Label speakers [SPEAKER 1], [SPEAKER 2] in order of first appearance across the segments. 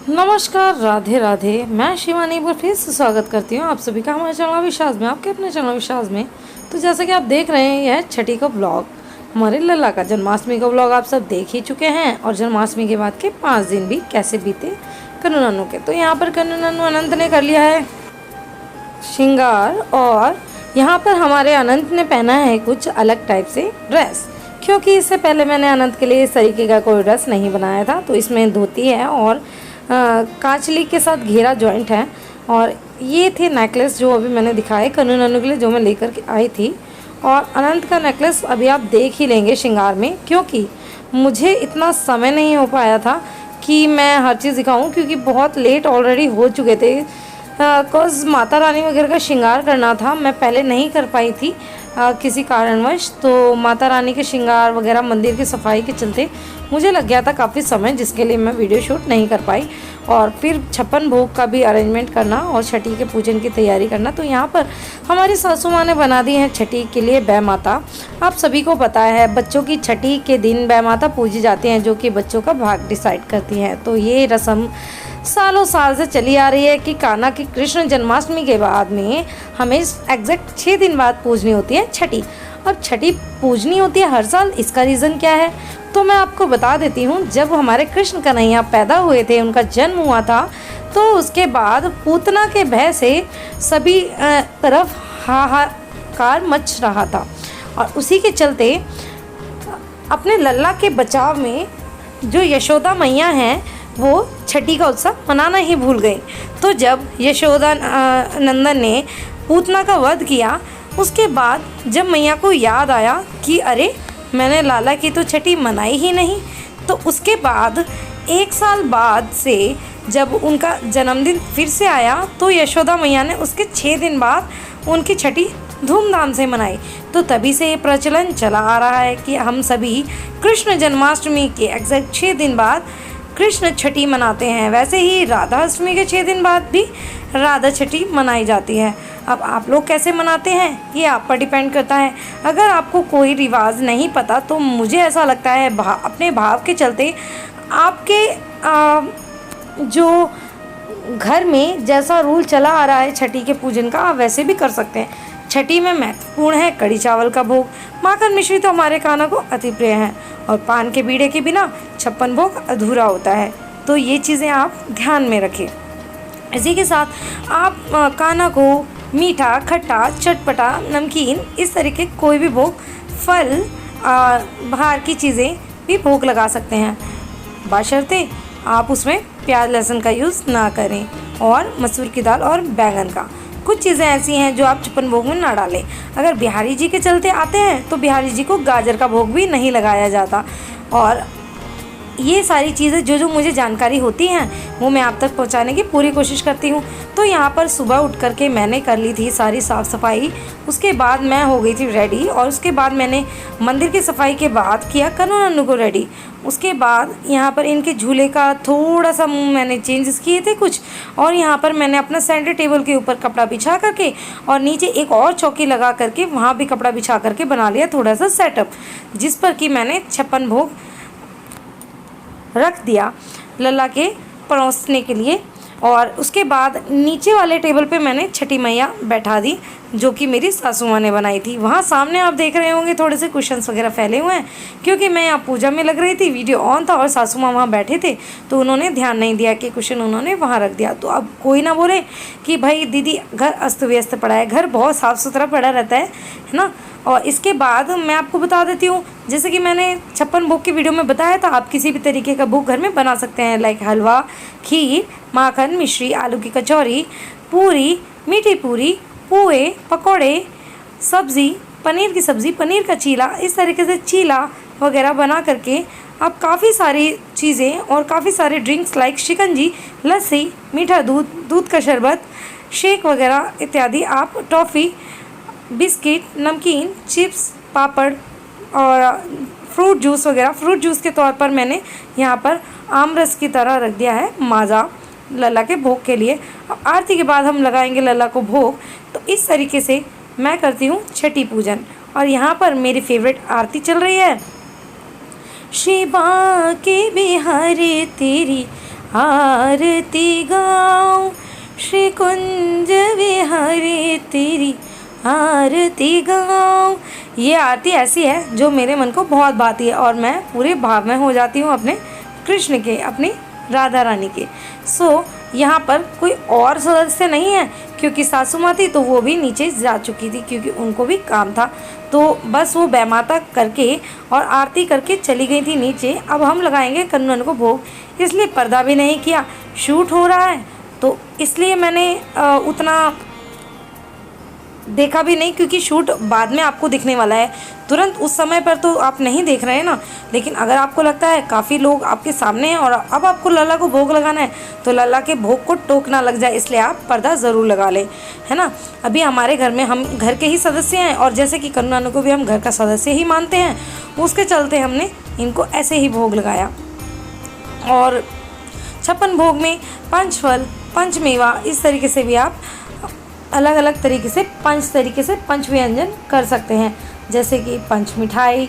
[SPEAKER 1] नमस्कार, राधे राधे। मैं शिवानी एक बार फिर से स्वागत करती हूँ आप सभी का हमारे चैनल विश्वास में, आपके अपने चैनल विश्वास में। तो जैसा कि आप देख रहे हैं, यह छठी का ब्लॉग, हमारे लल्ला का जन्माष्टमी का ब्लॉग आप सब देख ही चुके हैं। और जन्माष्टमी के बाद के 5 दिन भी कैसे बीते कन्नू नन्नू के। तो यहाँ पर कन्नू नन्नू अनंत ने कर लिया है श्रृंगार, और यहाँ पर हमारे अनंत ने पहना है कुछ अलग टाइप से ड्रेस, क्योंकि इससे पहले मैंने अनंत के लिए इस तरीके का कोई ड्रेस नहीं बनाया था। तो इसमें धोती है और कांचली के साथ घेरा जॉइंट है। और ये थे नेकलेस जो अभी मैंने दिखाए कन्नू नन्नू के लिए, जो मैं लेकर के आई थी। और अनंत का नेकलेस अभी आप देख ही लेंगे श्रृंगार में, क्योंकि मुझे इतना समय नहीं हो पाया था कि मैं हर चीज़ दिखाऊं, क्योंकि बहुत लेट ऑलरेडी हो चुके थे। बिकॉज माता रानी वगैरह का श्रृंगार करना था, मैं पहले नहीं कर पाई थी किसी कारणवश। तो माता रानी के श्रृंगार वगैरह, मंदिर की सफाई के चलते मुझे लग गया था काफ़ी समय, जिसके लिए मैं वीडियो शूट नहीं कर पाई। और फिर 56 भोग का भी अरेंजमेंट करना और छठी के पूजन की तैयारी करना। तो यहाँ पर हमारी सासू माँ ने बना दी है छठी के लिए बै माता। आप सभी को पता है बच्चों की छठी के दिन बै माता पूजी जाती हैं, जो कि बच्चों का भाग डिसाइड करती हैं। तो ये रस्म सालों साल से चली आ रही है कि कान्हा की कृष्ण जन्माष्टमी के बाद में हमें एग्जैक्ट 6 दिन बाद पूजनी होती है छठी। अब छठी पूजनी होती है हर साल, इसका रीज़न क्या है तो मैं आपको बता देती हूँ। जब हमारे कृष्ण कन्हैया पैदा हुए थे, उनका जन्म हुआ था, तो उसके बाद पूतना के भय से सभी तरफ हाहाकार मच रहा था। और उसी के चलते अपने लल्ला के बचाव में जो यशोदा मैया हैं, वो छठी का उत्सव मनाना ही भूल गई। तो जब यशोदा नंदन ने पूतना का वध किया, उसके बाद जब मैया को याद आया कि अरे मैंने लाला की तो छठी मनाई ही नहीं, तो उसके बाद 1 साल बाद से जब उनका जन्मदिन फिर से आया, तो यशोदा मैया ने उसके 6 दिन बाद उनकी छठी धूमधाम से मनाई। तो तभी से ये प्रचलन चला आ रहा है कि हम सभी कृष्ण जन्माष्टमी के एग्जैक्ट 6 दिन बाद कृष्ण छठी मनाते हैं। वैसे ही राधा अष्टमी के 6 दिन बाद भी राधा छठी मनाई जाती है। अब आप लोग कैसे मनाते हैं ये आप पर डिपेंड करता है। अगर आपको कोई रिवाज नहीं पता, तो मुझे ऐसा लगता है अपने भाव के चलते आपके जो घर में जैसा रूल चला आ रहा है छठी के पूजन का, आप वैसे भी कर सकते हैं। छठी में महत्वपूर्ण है कड़ी चावल का भोग। माखन मिश्री तो हमारे कान्हा को अति प्रिय है, और पान के बीड़े के बिना 56 भोग अधूरा होता है। तो ये चीज़ें आप ध्यान में रखें। इसी के साथ आप कान्हा को मीठा, खट्टा, चटपटा, नमकीन, इस तरीके कोई भी भोग, फल, बाहर की चीज़ें भी भोग लगा सकते हैं, बशर्ते आप उसमें प्याज लहसुन का यूज़ ना करें, और मसूर की दाल और बैंगन का। कुछ चीज़ें ऐसी हैं जो आप 56 भोग में ना डालें। अगर बिहारी जी के चलते आते हैं, तो बिहारी जी को गाजर का भोग भी नहीं लगाया जाता। और ये सारी चीज़ें जो मुझे जानकारी होती हैं, वो मैं आप तक पहुंचाने की पूरी कोशिश करती हूँ। तो यहाँ पर सुबह उठ कर के मैंने कर ली थी सारी साफ़ सफाई। उसके बाद मैं हो गई थी रेडी, और उसके बाद मैंने मंदिर की सफाई के बाद किया कन्नू नन्नू को रेडी। उसके बाद यहाँ पर इनके झूले का थोड़ा सा मैंने चेंजेस किए थे कुछ, और यहाँ पर मैंने अपना सेंटर टेबल के ऊपर कपड़ा बिछा करके और नीचे एक और चौकी लगा करके वहाँ भी कपड़ा बिछा करके बना लिया थोड़ा सा सेटअप, जिस पर कि मैंने 56 भोग रख दिया लल्ला के परोसने के लिए। और उसके बाद नीचे वाले टेबल पे मैंने छठी मैया बैठा दी, जो कि मेरी सासू माँ ने बनाई थी। वहाँ सामने आप देख रहे होंगे थोड़े से कुशन्स वगैरह फैले हुए हैं, क्योंकि मैं यहाँ पूजा में लग रही थी, वीडियो ऑन था और सासू माँ वहाँ बैठे थे, तो उन्होंने ध्यान नहीं दिया कि कुशन उन्होंने वहाँ रख दिया। तो अब कोई ना बोले कि भाई दीदी घर अस्त व्यस्त पड़ा है, घर बहुत साफ़ सुथरा पड़ा रहता है ना। और इसके बाद मैं आपको बता देती हूँ, जैसे कि मैंने 56 भोग की वीडियो में बताया था, आप किसी भी तरीके का भोग घर में बना सकते हैं, लाइक हलवा, खीर, माखन मिश्री, आलू की कचौरी, पूरी, मीठी पूरी, पुए, पकोड़े, सब्ज़ी, पनीर की सब्ज़ी, पनीर का चीला, इस तरीके से चीला वगैरह बना करके आप काफ़ी सारी चीज़ें और काफ़ी सारे ड्रिंक्स लाइक शिकंजी, लस्सी, मीठा दूध, दूध का शरबत, शेक वगैरह इत्यादि, आप टॉफ़ी, बिस्किट, नमकीन, चिप्स, पापड़ और फ्रूट जूस वगैरह। फ्रूट जूस के तौर पर मैंने यहाँ पर आम रस की तरह रख दिया है माजा लल्ला के भोग के लिए। अब आरती के बाद हम लगाएंगे लल्ला को भोग। तो इस तरीके से मैं करती हूँ छठी पूजन। और यहाँ पर मेरी फेवरेट आरती चल रही है। शिवा के बिहारी तेरी आरती गाऊं श्री कुंज विहारी तेरी आरती गाऊं। ये आरती ऐसी है जो मेरे मन को बहुत भाती है और मैं पूरे भाव में हो जाती हूँ अपने कृष्ण के, अपनी राधा रानी के। यहाँ पर कोई और सदस्य नहीं है क्योंकि सासू माँ थी तो वो भी नीचे जा चुकी थी क्योंकि उनको भी काम था, तो बस वो बैमाता करके और आरती करके चली गई थी नीचे। अब हम लगाएंगे कन्नन को भोग, इसलिए पर्दा भी नहीं किया, शूट हो रहा है तो इसलिए मैंने उतना देखा भी नहीं क्योंकि शूट बाद में आपको दिखने वाला है, तुरंत उस समय पर तो आप नहीं देख रहे हैं ना। लेकिन अगर आपको लगता है काफ़ी लोग आपके सामने हैं और अब आपको लल्ला को भोग लगाना है तो लल्ला के भोग को टोकना लग जाए, इसलिए आप पर्दा ज़रूर लगा लें, है ना। अभी हमारे घर में हम घर के ही सदस्य हैं और जैसे कि कन्नू नानू को भी हम घर का सदस्य ही मानते हैं, उसके चलते हमने इनको ऐसे ही भोग लगाया। और 56 भोग में पंचफल, पंचमेवा, इस तरीके से भी आप अलग अलग तरीके से पंच व्यंजन कर सकते हैं, जैसे कि पंच मिठाई,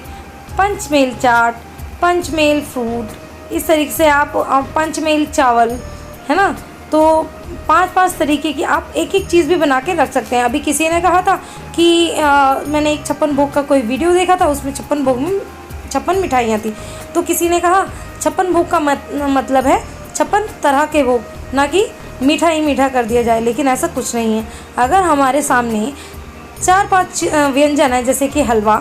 [SPEAKER 1] पंचमेल चाट, पंचमेल फ्रूट, इस तरीके से आप पंचमेल चावल, है ना। तो 5 तरीके की आप एक एक चीज़ भी बना के रख सकते हैं। अभी किसी ने कहा था कि मैंने एक 56 भोग का कोई वीडियो देखा था, उसमें 56 भोग में 56 मिठाइयाँ थी, तो किसी ने कहा 56 भोग का मतलब है 56 तरह के भोग, ना कि मीठा ही मीठा कर दिया जाए, लेकिन ऐसा कुछ नहीं है। अगर हमारे सामने 4-5 व्यंजन है जैसे कि हलवा,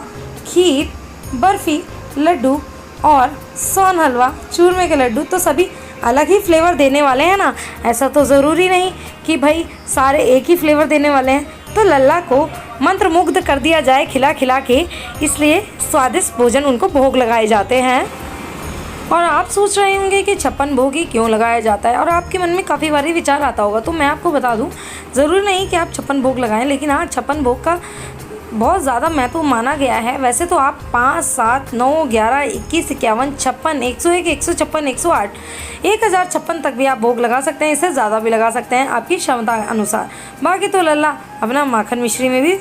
[SPEAKER 1] खीर, बर्फ़ी, लड्डू और सोन हलवा, चूरमे के लड्डू, तो सभी अलग ही फ्लेवर देने वाले हैं ना। ऐसा तो ज़रूरी नहीं कि भाई सारे एक ही फ्लेवर देने वाले हैं, तो लल्ला को मंत्रमुग्ध कर दिया जाए खिला खिला के, इसलिए स्वादिष्ट भोजन उनको भोग लगाए जाते हैं। और आप सोच रहे होंगे कि 56 भोग ही क्यों लगाया जाता है और आपके मन में काफ़ी बारी विचार आता होगा, तो मैं आपको बता दूं, ज़रूरी नहीं कि आप 56 भोग लगाएं, लेकिन हाँ 56 भोग का बहुत ज़्यादा महत्व माना गया है। वैसे तो आप 5, 7, 9, 11, 21, 51, 56, 101, 156, 108, 1056 तक भी आप भोग लगा सकते हैं, इससे ज़्यादा भी लगा सकते हैं आपकी क्षमता अनुसार। बाकी तो लल्ला अपना माखन मिश्री में भी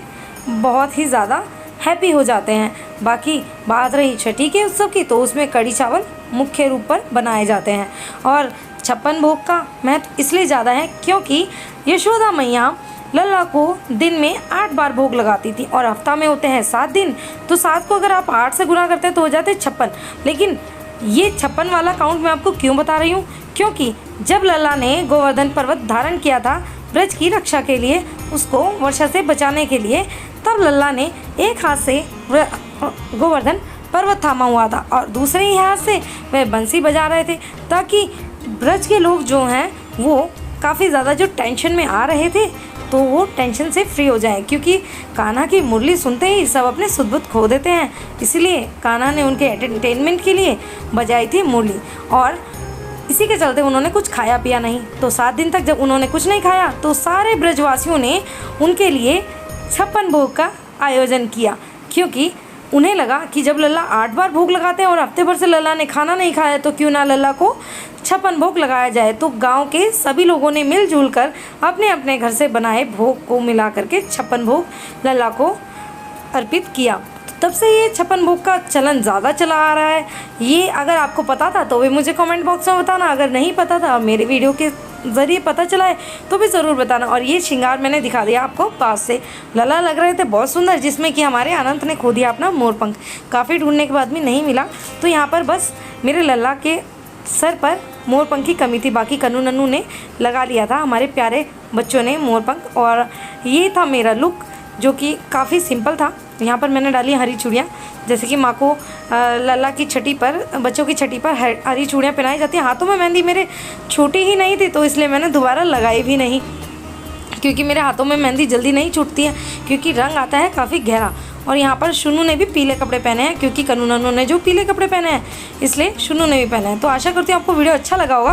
[SPEAKER 1] बहुत ही ज़्यादा हैप्पी हो जाते हैं। बाकी बात रही छठी के उत्सव की, तो उसमें कढ़ी चावल मुख्य रूप पर बनाए जाते हैं। और 56 भोग का महत्व इसलिए ज़्यादा है क्योंकि यशोदा मैया लल्ला को दिन में 8 बार भोग लगाती थी और हफ्ता में होते हैं 7 दिन, तो 7 को अगर आप 8 से गुना करते हैं तो हो जाते 56। लेकिन ये 56 वाला काउंट मैं आपको क्यों बता रही हूँ, क्योंकि जब लल्ला ने गोवर्धन पर्वत धारण किया था ब्रज की रक्षा के लिए, उसको वर्षा से बचाने के लिए, तब लल्ला ने एक हाथ से गोवर्धन पर्वत थामा हुआ था और दूसरे ही हाथ से वह बंसी बजा रहे थे, ताकि ब्रज के लोग जो हैं वो काफ़ी ज़्यादा जो टेंशन में आ रहे थे तो वो टेंशन से फ्री हो जाएं, क्योंकि कान्हा की मुरली सुनते ही सब अपने सुध-बुध खो देते हैं। इसलिए कान्हा ने उनके एंटरटेनमेंट के लिए बजाई थी मुरली और इसी के चलते उन्होंने कुछ खाया पिया नहीं। तो 7 दिन तक जब उन्होंने कुछ नहीं खाया तो सारे ब्रजवासियों ने उनके लिए 56 भोग का आयोजन किया, क्योंकि उन्हें लगा कि जब लल्ला 8 बार भोग लगाते हैं और हफ्ते भर से लल्ला ने खाना नहीं खाया तो क्यों ना लल्ला को 56 भोग लगाया जाए। तो गांव के सभी लोगों ने मिलजुल कर अपने अपने घर से बनाए भोग को मिला करके 56 भोग लल्ला को अर्पित किया। तब से ये 56 भोग का चलन ज़्यादा चला आ रहा है। ये अगर आपको पता था तो भी मुझे कमेंट बॉक्स में बताना, अगर नहीं पता था मेरे वीडियो के ज़रिए पता चला है तो भी ज़रूर बताना। और ये श्रृंगार मैंने दिखा दिया आपको पास से, लल्ला लग रहे थे बहुत सुंदर, जिसमें कि हमारे अनंत ने खो दिया अपना मोरपंख। काफ़ी ढूंढने के बाद भी नहीं मिला, तो यहाँ पर बस मेरे लल्ला के सर पर मोरपंख की कमी थी, बाकी कन्नू नन्नू ने लगा लिया था, हमारे प्यारे बच्चों ने मोरपंख। और ये था मेरा लुक जो कि काफ़ी सिंपल था। यहाँ पर मैंने डाली हरी चूड़ियाँ, जैसे कि माँ को लल्ला की छठी पर, बच्चों की छठी पर हरी चूड़ियाँ पहनाई जाती हैं। हाथों में मेहंदी मेरे छोटी ही नहीं थी तो इसलिए मैंने दोबारा लगाई भी नहीं, क्योंकि मेरे हाथों में मेहंदी जल्दी नहीं छूटती है, क्योंकि रंग आता है काफ़ी गहरा। और यहाँ पर शुनू ने भी पीले कपड़े पहने हैं, क्योंकि कन्नू नन्नू ने जो पीले कपड़े पहने हैं इसलिए शुनू ने भी पहने हैं। तो आशा करती हूँ आपको वीडियो अच्छा लगा होगा।